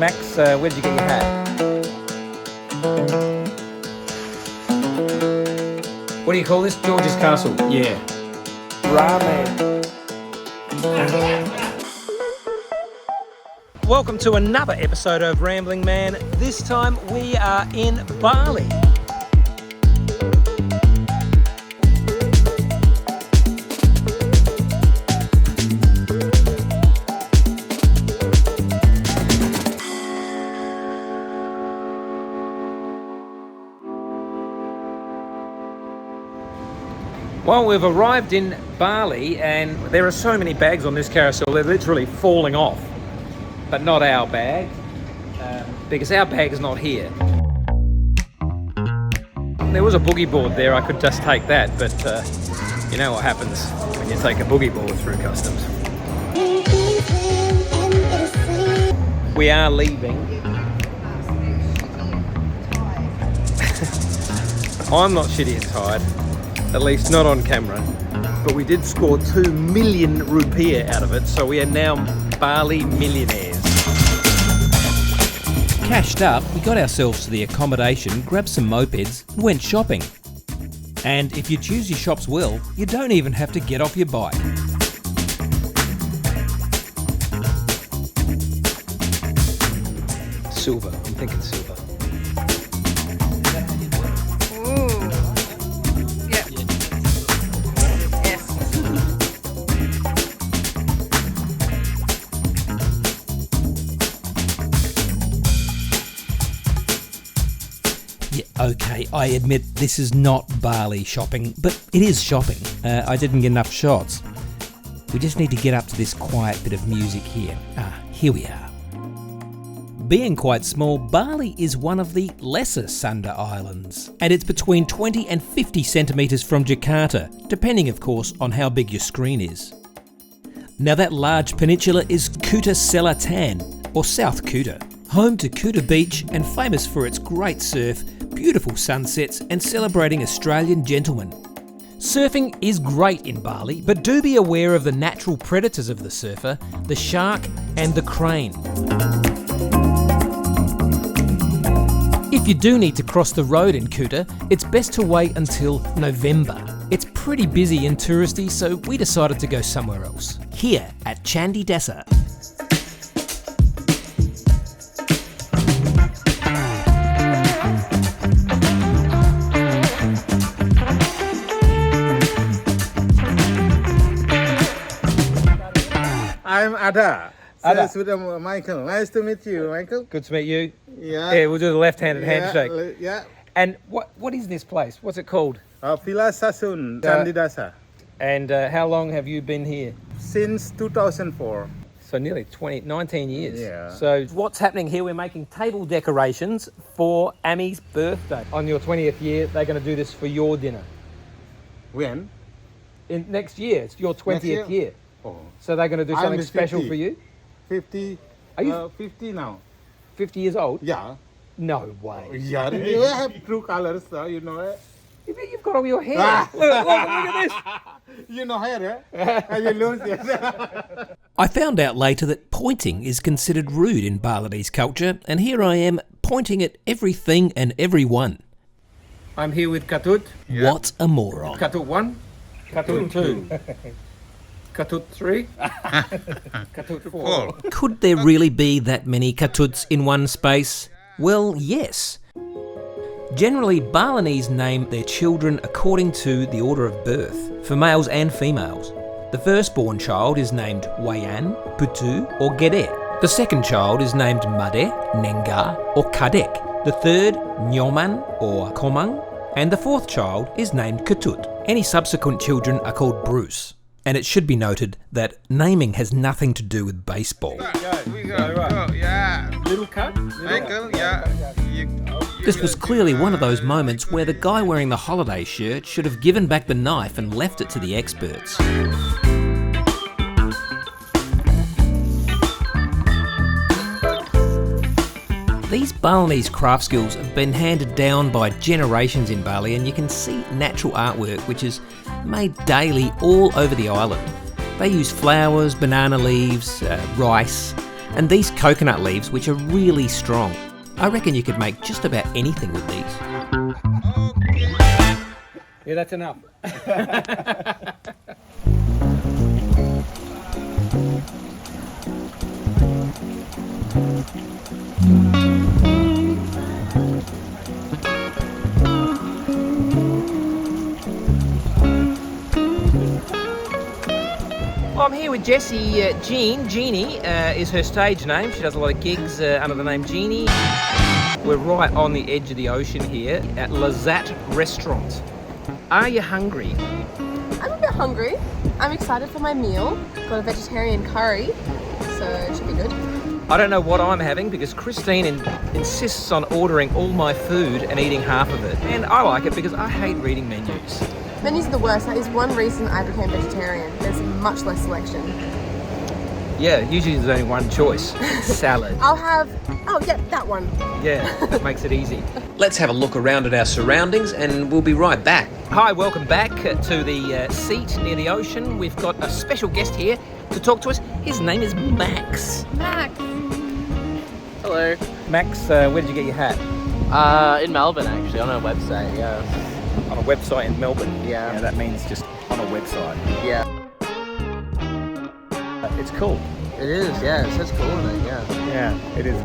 Max, where'd you get your hat? What do you call this? George's Castle? Yeah. Ramen. Welcome to another episode of Rambling Man. This time we are in Bali. Well, we've arrived in Bali and there are so many bags on this carousel, they're literally falling off. But not our bag, because our bag is not here. There was a boogie board there, I could just take that, but you know what happens when you take a boogie board through customs. We are leaving. I'm not shitty and tired. At least not on camera, but we did score 2 million rupiah out of it, so we are now Bali millionaires. Cashed up, we got ourselves to the accommodation, grabbed some mopeds, and went shopping. And if you choose your shops well, you don't even have to get off your bike. Silver, I'm thinking silver. Okay, I admit this is not Bali shopping, but it is shopping. I didn't get enough shots. We just need to get up to this quiet bit of music here. Here we are. Being quite small, Bali is one of the lesser Sunda Islands, and it's between 20 and 50 centimetres from Jakarta, depending of course on how big your screen is. Now that large peninsula is Kuta Selatan, or South Kuta, home to Kuta Beach and famous for its great surf, beautiful sunsets and celebrating Australian gentlemen. Surfing is great in Bali, but do be aware of the natural predators of the surfer, the shark and the crane. If you do need to cross the road in Kuta, it's best to wait until November. It's pretty busy and touristy, so we decided to go somewhere else. Here at Candi Dasa. I'm Ada. Ada. With Michael. Nice to meet you, Michael. Good to meet you. Yeah. Yeah, we'll do the left-handed handshake. Yeah. And what is this place? What's it called? Villa Sasun, Candi Dasa. And how long have you been here? Since 2004. So nearly 19 years. Yeah. So what's happening here? We're making table decorations for Ami's birthday. On your 20th year, they're going to do this for your dinner. When? Next year. It's your 20th year. Oh. So they're going to do something special 50. for you? 50. Are you 50 now? 50 years old? Yeah. No way. Yeah. You have true colors, you know it. You've got all your hair. Look at this. You know hair, eh? You lose it. I found out later that pointing is considered rude in Balinese culture, and here I am pointing at everything and everyone. I'm here with Katut. Yeah. What a moron. Katut 1, Katut 2. Katut 3, Katut 4. Could there really be that many Katuts in one space? Well, yes. Generally, Balinese name their children according to the order of birth, for males and females. The firstborn child is named Wayan, Putu or Gede. The second child is named Made, Nenga or Kadek. The third, Nyoman or Komang. And the fourth child is named Katut. Any subsequent children are called Bruce. And it should be noted that naming has nothing to do with baseball. Yeah. Little cut? Michael, yeah. This was clearly one of those moments where the guy wearing the holiday shirt should have given back the knife and left it to the experts. These Balinese craft skills have been handed down by generations in Bali, and you can see natural artwork which is made daily all over the island. They use flowers, banana leaves, rice, And these coconut leaves, which are really strong. I reckon you could make just about anything with these. Yeah, that's enough. I'm here with Jessie Jeannie is her stage name. She does a lot of gigs under the name Jeannie. We're right on the edge of the ocean here at Lazat Restaurant. Are you hungry? I'm a bit hungry. I'm excited for my meal. Got a vegetarian curry, so it should be good. I don't know what I'm having because Christine insists on ordering all my food and eating half of it. And I like it because I hate reading menus. Menus are the worst. That is one reason I became vegetarian. There's much less selection. Yeah, usually there's only one choice. Salad. I'll have, that one. Yeah, that makes it easy. Let's have a look around at our surroundings and we'll be right back. Hi, welcome back to the seat near the ocean. We've got a special guest here to talk to us. His name is Max. Max. Hello. Max, where did you get your hat? In Melbourne, actually, on a website, yeah. On a website in Melbourne? Yeah. That means just on a website. Yeah. It's cool. It is, yeah. It says cool in it, yeah. Yeah, it is.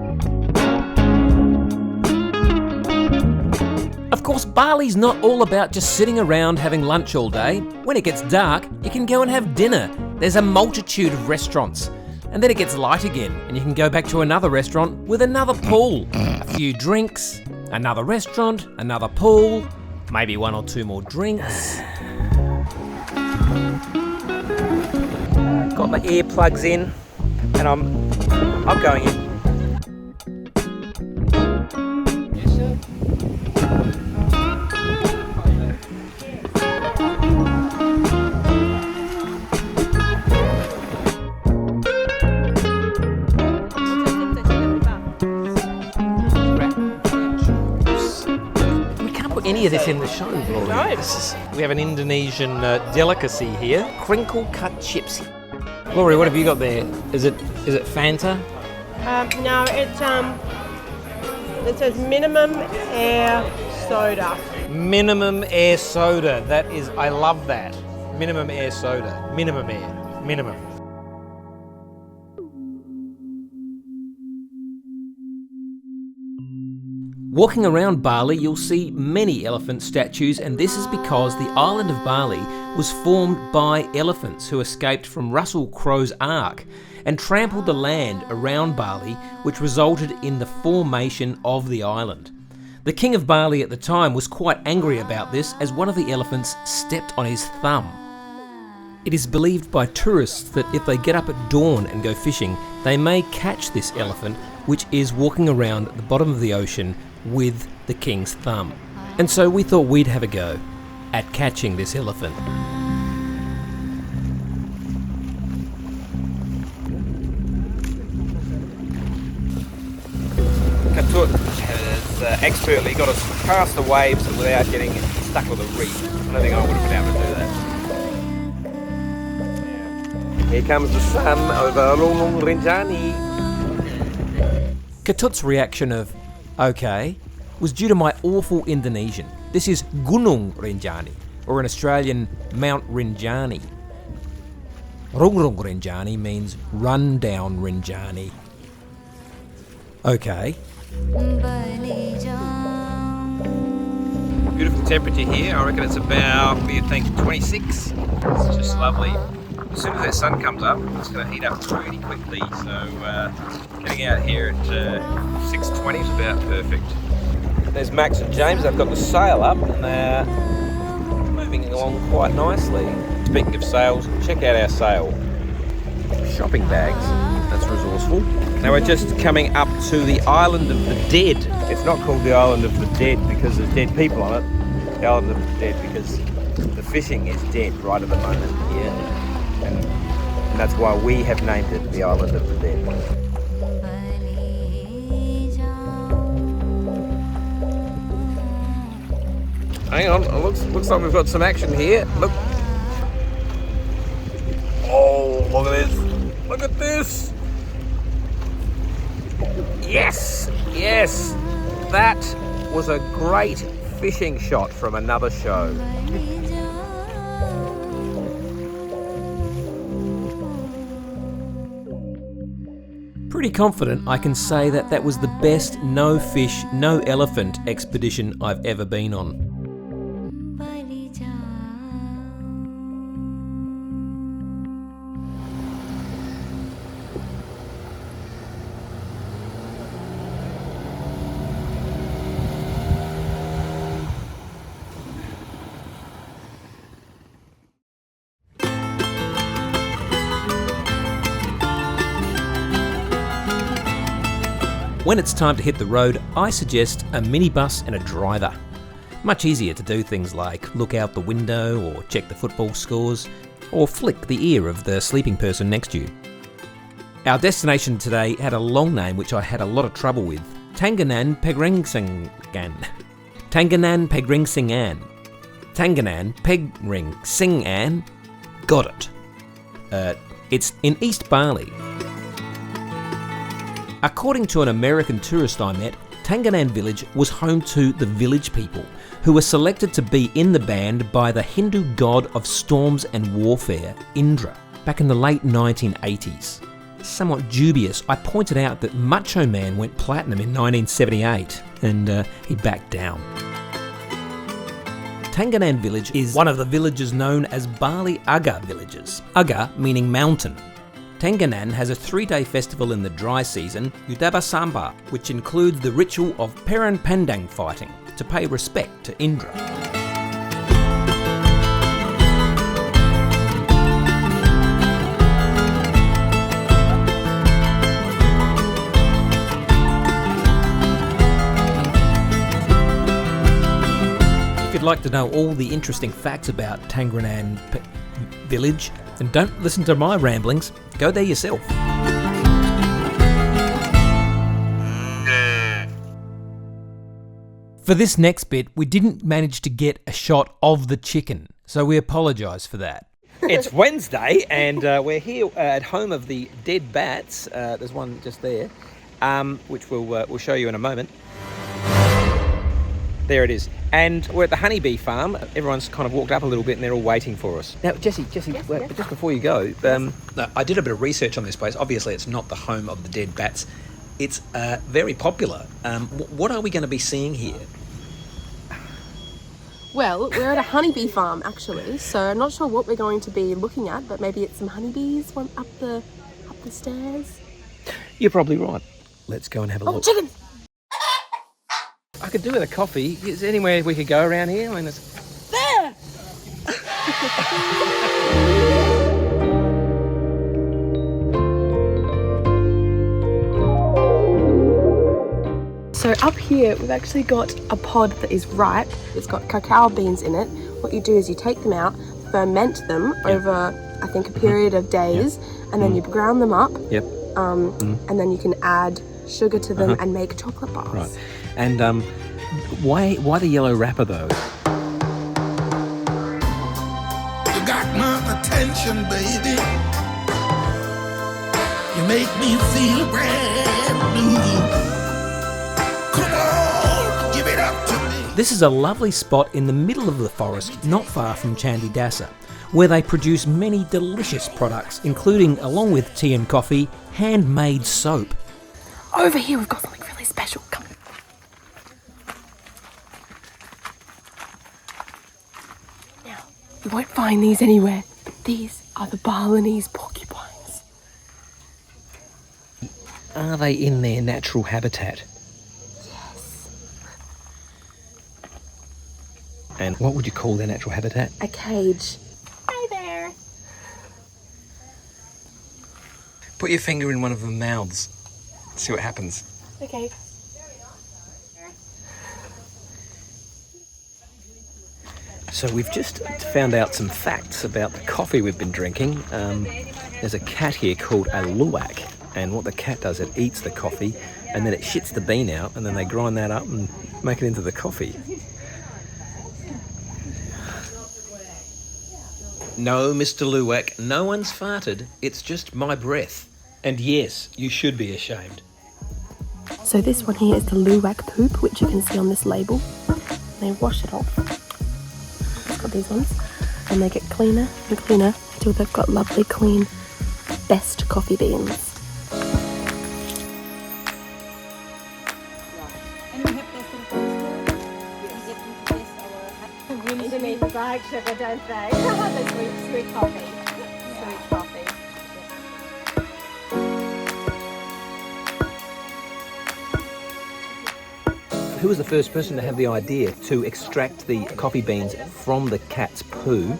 Of course, Bali's not all about just sitting around having lunch all day. When it gets dark, you can go and have dinner. There's a multitude of restaurants. And then it gets light again, and you can go back to another restaurant with another pool. A few drinks, another restaurant, another pool, maybe one or two more drinks. Got my earplugs in, and I'm going in. We can't put any of this in the show, Glory. No. We have an Indonesian delicacy here, crinkle cut chips. Glory, what have you got there? Is it Fanta? No, it says minimum air soda. Minimum air soda. That is, I love that. Minimum air soda. Minimum air. Minimum. Walking around Bali, you'll see many elephant statues, and this is because the island of Bali was formed by elephants who escaped from Russell Crowe's ark and trampled the land around Bali, which resulted in the formation of the island. The king of Bali at the time was quite angry about this as one of the elephants stepped on his thumb. It is believed by tourists that if they get up at dawn and go fishing, they may catch this elephant, which is walking around at the bottom of the ocean with the king's thumb. And so we thought we'd have a go at catching this elephant. Katut has expertly got us past the waves without getting stuck with a reef. I don't think I would have been able to do that. Here comes the sun over Gunung Rinjani. Katut's reaction of, okay, was due to my awful Indonesian. This is Gunung Rinjani, or in Australian, Mount Rinjani. Gunung Rinjani means run down Rinjani. Okay. Beautiful temperature here. I reckon it's about, what do you think, 26? It's just lovely. As soon as that sun comes up, it's going to heat up really quickly. So getting out here at 6:20 is about perfect. There's Max and James. They've got the sail up and they're moving along quite nicely. Speaking of sails, check out our sail. Shopping bags. That's resourceful. Now we're just coming up to the Island of the Dead. It's not called the Island of the Dead because there's dead people on it. The Island of the Dead because the fishing is dead right at the moment here. And that's why we have named it the Island of the Dead. Hang on, it looks like we've got some action here. Look. Oh, look at this. Look at this. Yes, yes, that was a great fishing shot from another show. Pretty confident I can say that that was the best no fish, no elephant expedition I've ever been on. When it's time to hit the road, I suggest a minibus and a driver. Much easier to do things like look out the window or check the football scores or flick the ear of the sleeping person next to you. Our destination today had a long name which I had a lot of trouble with. Tenganan Pegringsingan. Tenganan Pegringsingan. Tenganan Pegringsingan. Got it. It's in East Bali. According to an American tourist I met, Tenganan village was home to the village people, who were selected to be in the band by the Hindu god of storms and warfare, Indra, back in the late 1980s. Somewhat dubious, I pointed out that Macho Man went platinum in 1978, and he backed down. Tenganan village is one of the villages known as Bali Aga villages, Aga meaning mountain. Tenganan has a 3-day festival in the dry season, Udaba Samba, which includes the ritual of Peran Pandang fighting to pay respect to Indra. If you'd like to know all the interesting facts about Tenganan village, then don't listen to my ramblings, go there yourself. For this next bit, we didn't manage to get a shot of the chicken, so we apologise for that. It's Wednesday, and we're here at home of the dead bats. There's one just there, which we'll show you in a moment. There it is. And we're at the Honeybee Farm. Everyone's kind of walked up a little bit and they're all waiting for us. Now, Jessie, just before you go, I did a bit of research on this place. Obviously, it's not the home of the dead bats. It's very popular. What are we going to be seeing here? Well, we're at a honeybee farm actually, so I'm not sure what we're going to be looking at, but maybe it's some honeybees up the stairs. You're probably right. Let's go and have a look. Oh, chicken! I could do with a coffee. Is there anywhere we could go around here? I mean, it's... There! So up here, we've actually got a pod that is ripe. It's got cacao beans in it. What you do is you take them out, ferment them over, I think, a period of days, and then you ground them up. Yep. And then you can add sugar to them and make chocolate bars. Right. And why the yellow wrapper though? You got my attention, baby. You make me feel brand new. Come on, give it up to me. This is a lovely spot in the middle of the forest, not far from Candi Dasa, where they produce many delicious products, including, along with tea and coffee, handmade soap. Over here, we've got something really special. Come on. Now, you won't find these anywhere, but these are the Balinese porcupines. Are they in their natural habitat? Yes. And what would you call their natural habitat? A cage. Hi there. Put your finger in one of the mouths. See what happens. Okay. So we've just found out some facts about the coffee we've been drinking. There's a cat here called a luwak, and what the cat does, it eats the coffee and then it shits the bean out, and then they grind that up and make it into the coffee. No, Mr. Luwak, no one's farted. It's just my breath. And yes, you should be ashamed. So this one here is the luwak poop, which you can see on this label. They wash it off. It's got these ones. And they get cleaner and cleaner until they've got lovely, clean, best coffee beans. Underneath black sugar, don't they? The sweet coffee. Sweet coffee. Who was the first person to have the idea to extract the coffee beans from the cat's poo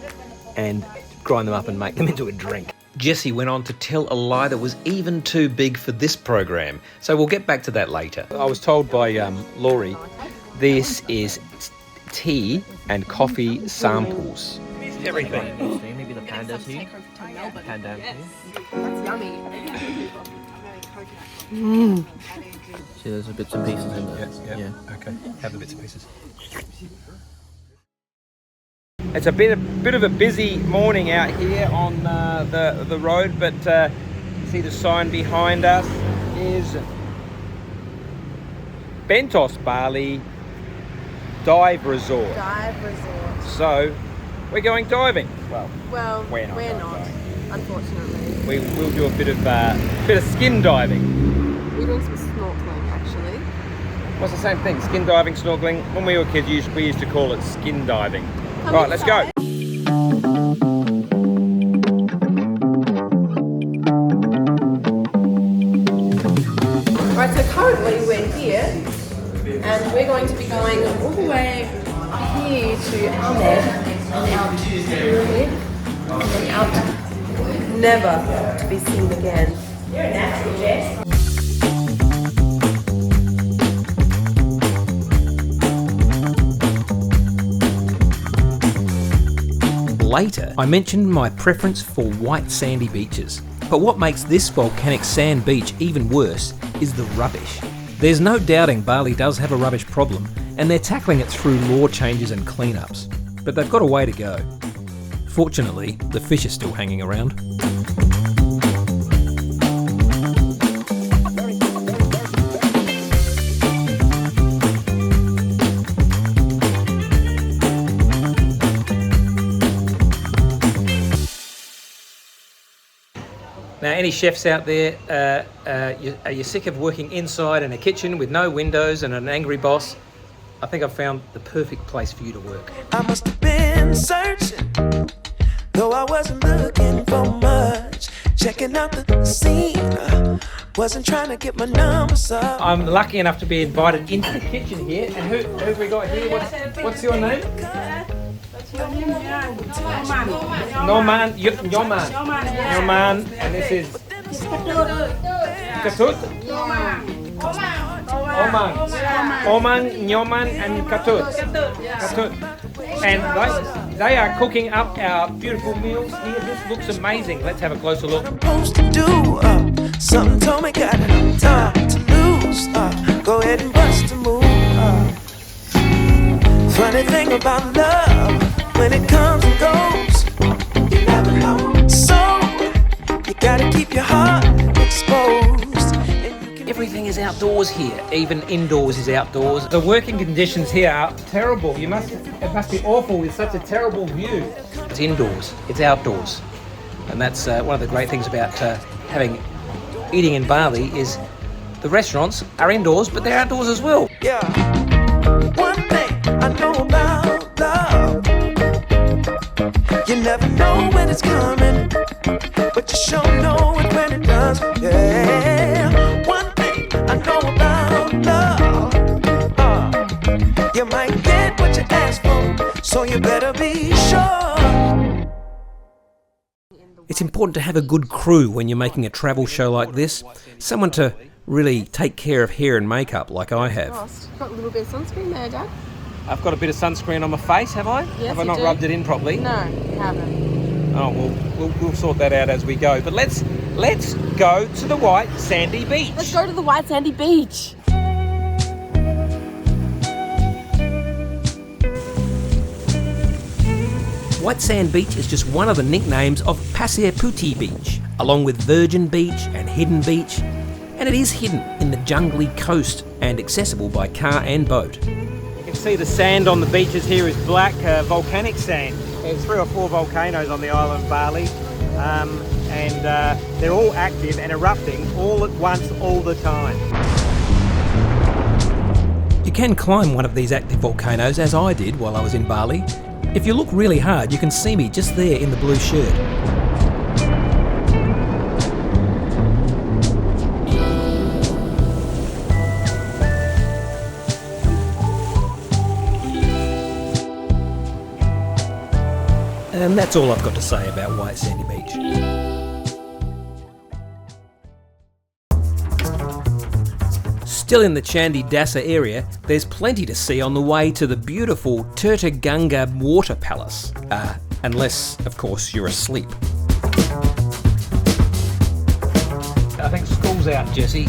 and grind them up and make them into a drink? Jesse went on to tell a lie that was even too big for this program, so we'll get back to that later. I was told by Laurie this is tea and coffee samples. Everything. Maybe the panda tea. Panda tea. That's yummy. See, there's bits and pieces in there. Yeah. Okay. Have the bits and pieces. It's a bit of a busy morning out here on the road, but you see the sign behind us is Bentos Bali Dive Resort. Dive resort. So we're going diving. Well, we're not, unfortunately. We'll do a bit of skin diving. We're doing some snorkeling, actually. What's the same thing? Skin diving, snorkeling. When we were kids, we used to call it skin diving. Right, let's go. Right, so currently we're here, and we're going to be going all the way here to Ahmed and out here, and then out, never to be seen again. You're a natural, Jess. Later, I mentioned my preference for white sandy beaches. But what makes this volcanic sand beach even worse is the rubbish. There's no doubting Bali does have a rubbish problem, and they're tackling it through law changes and cleanups. But they've got a way to go. Fortunately, the fish are still hanging around. Now, any chefs out there, are you sick of working inside in a kitchen with no windows and an angry boss? I think I've found the perfect place for you to work. I must have been searching, though I wasn't looking for much. Checking out the scene, wasn't trying to get my numbers up. I'm lucky enough to be invited into the kitchen here. And who have we got here? What's your name? Norman. Norman. And this is Katut. Oman, Nyoman, and Katut. And they are cooking up our beautiful meals here. This looks amazing. Let's have a closer look. Supposed to do something told me got time to lose. Go ahead and bust a move. Funny thing about love, when it comes and goes, you never know. So you gotta keep your heart exposed. Everything is outdoors here. Even indoors is outdoors. The working conditions here are terrible. It must be awful with such a terrible view. It's indoors. It's outdoors, and that's one of the great things about eating in Bali is the restaurants are indoors, but they're outdoors as well. Yeah. One thing I know about love, you never know when it's coming, but you sure know it when it does. Yeah. One thing I know about love, you might get what you ask for, so you better be sure. It's important to have a good crew when you're making a travel show like this. Someone to really take care of hair and makeup like I have. Got a little bit of sunscreen there, Dad. I've got a bit of sunscreen on my face, have I? Yes, have I not rubbed it in properly? No, you haven't. Oh, well, we'll sort that out as we go. But let's go to the white sandy beach. Let's go to the white sandy beach. White Sand Beach is just one of the nicknames of Pasir Putih Beach, along with Virgin Beach and Hidden Beach, and And it is hidden in the jungly coast and accessible by car and boat. You can see the sand on the beaches here is black volcanic sand. There's 3 or 4 volcanoes on the island of Bali, and they're all active and erupting all at once, all the time. You can climb one of these active volcanoes, as I did while I was in Bali. If you look really hard, you can see me just there in the blue shirt. And that's all I've got to say about White Sandy Beach. Still in the Candi Dasa area, there's plenty to see on the way to the beautiful Tirta Gangga Water Palace. Unless, of course, you're asleep. I think school's out, Jesse.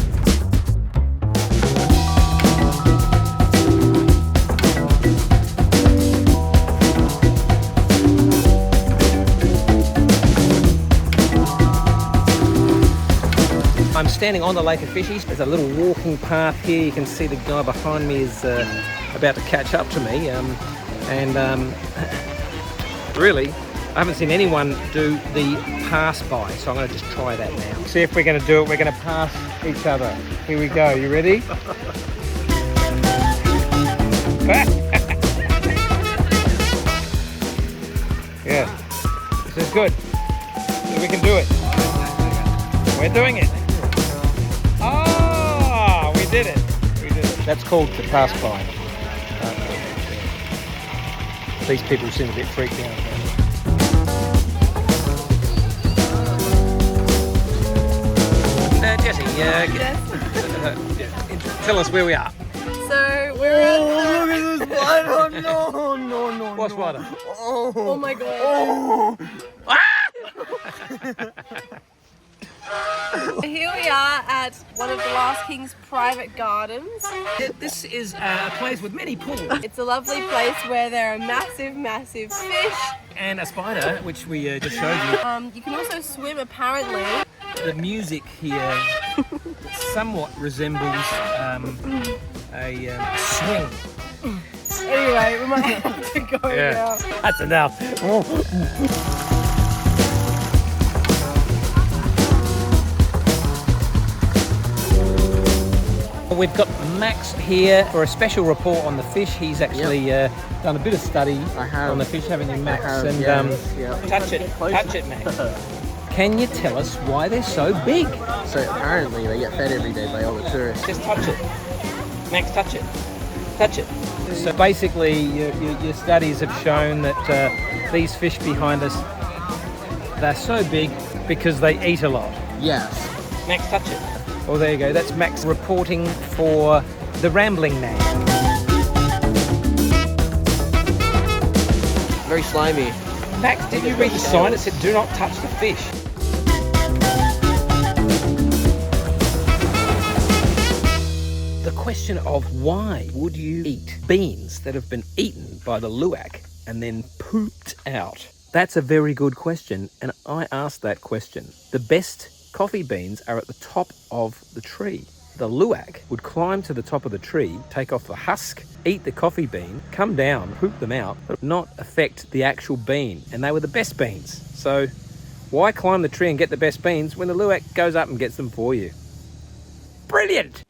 I'm standing on the Lake of Fishies. There's a little walking path here. You can see the guy behind me is about to catch up to me. Really, I haven't seen anyone do the pass by, so I'm going to just try that now. See if we're going to do it. We're going to pass each other. Here we go. You ready? Yeah, this is good. So we can do it. We're doing it. Ah, we did it. We did it. That's called the pass by. These people seem a bit freaked out. Jesse, tell us where we are. So we're at Look at this spider! No. What spider? oh my god. Here we are at one of the last king's private gardens. This is a place with many pools. It's a lovely place where there are massive fish. And a spider, which we just showed you. You can also swim apparently. The music here somewhat resembles a swing. Anyway, we might have to go now. That's enough. We've got Max here for a special report on the fish. He's actually done a bit of study on the fish, haven't you, Max? Touch it, Max. Can you tell us why they're so big? So apparently they get fed every day by all the tourists. Just touch it. Max, touch it. Touch it. So basically, your studies have shown that these fish behind us, they're so big because they eat a lot. Yes. Max, touch it. Oh, there you go. That's Max reporting for the Rambling Man. Very slimy. Max, did you read the sign that said do not touch the fish? The question of why would you eat beans that have been eaten by the luwak and then pooped out? That's a very good question, and I asked that question. The best coffee beans are at the top of the tree. The luwak would climb to the top of the tree, take off the husk, eat the coffee bean, come down, poop them out, but not affect the actual bean. And they were the best beans. So why climb the tree and get the best beans when the luwak goes up and gets them for you? Brilliant!